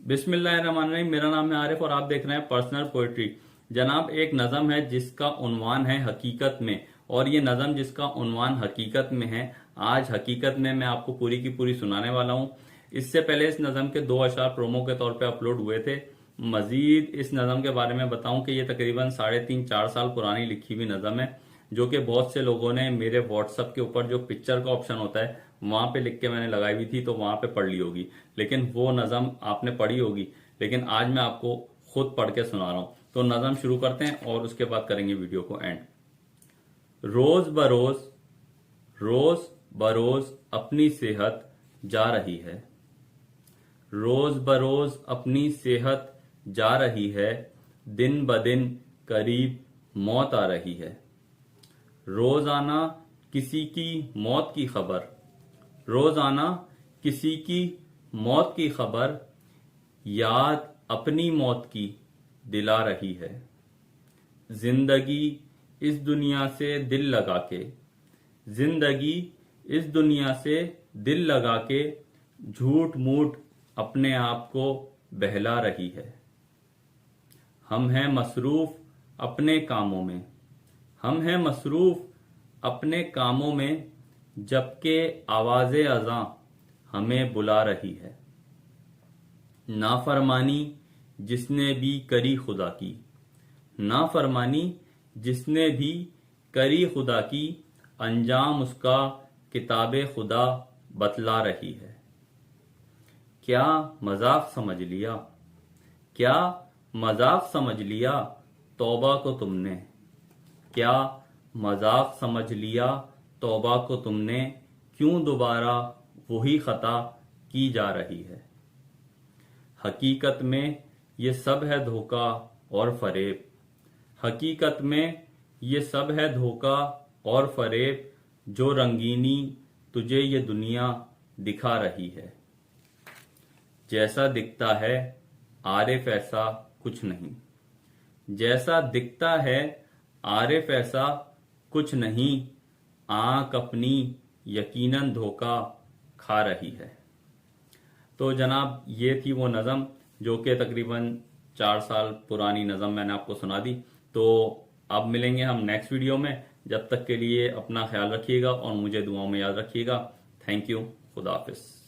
बिस्मिल्लाहिर्रहमानिर्रहीम। मेरा नाम है आरिफ और आप देख रहे हैं पर्सनल पोइट्री। जनाब, एक नज़म है जिसका उन्वान है हकीकत में, और ये नज़म जिसका उन्वान हकीकत में है, आज हकीकत में मैं आपको पूरी की पूरी सुनाने वाला हूँ। इससे पहले इस नज़म के 2 अशआर प्रोमो के तौर पे अपलोड हुए थे। मजीद इस नज़म के बारे में बताऊं कि ये तकरीबन 3.5-4 साल पुरानी लिखी हुई नज़म है, जो कि बहुत से लोगों ने मेरे व्हाट्सएप के ऊपर जो पिक्चर का ऑप्शन होता है वहां पे लिख के मैंने लगाई हुई थी, तो वहां पे पढ़ ली होगी, लेकिन वो नज़म आपने पढ़ी होगी। लेकिन आज मैं आपको खुद पढ़ के सुना रहा हूं। तो नज़म शुरू करते हैं और उसके बाद करेंगे वीडियो को एंड। रोज बरोज अपनी सेहत जा रही है, रोज बरोज अपनी सेहत जा रही है, दिन ब दिन करीब मौत आ रही है। रोजाना किसी की मौत की खबर, रोजाना किसी की मौत की खबर, याद अपनी मौत की दिला रही है। जिंदगी इस दुनिया से दिल लगा के, जिंदगी इस दुनिया से दिल लगा के, झूठ मूठ अपने आप को बहला रही है। हम हैं मसरूफ अपने कामों में, हम हैं मसरूफ अपने कामों में, जबकि आवाज़े अज़ां हमें बुला रही है। नाफरमानी जिसने भी करी खुदा की, नाफरमानी जिसने भी करी खुदा की, अंजाम उसका किताबे खुदा बतला रही है। क्या मजाक समझ लिया, क्या मजाक समझ लिया तौबा को तुमने, क्या मजाक समझ लिया तौबा को तुमने, क्यों दोबारा वही खता की जा रही है। हकीकत में ये सब है धोखा और फरेब, हकीकत में ये सब है धोखा और फरेब, जो रंगीनी तुझे ये दुनिया दिखा रही है। जैसा दिखता है आरिफ ऐसा कुछ नहीं, जैसा दिखता है आरिफ ऐसा कुछ नहीं, आंख अपनी यकीनन धोखा खा रही है। तो जनाब, ये थी वो नज़म जो कि तकरीबन 4 साल पुरानी नज़म मैंने आपको सुना दी। तो अब मिलेंगे हम नेक्स्ट वीडियो में। जब तक के लिए अपना ख्याल रखिएगा और मुझे दुआओं में याद रखिएगा। Thank you. खुदा हाफिज।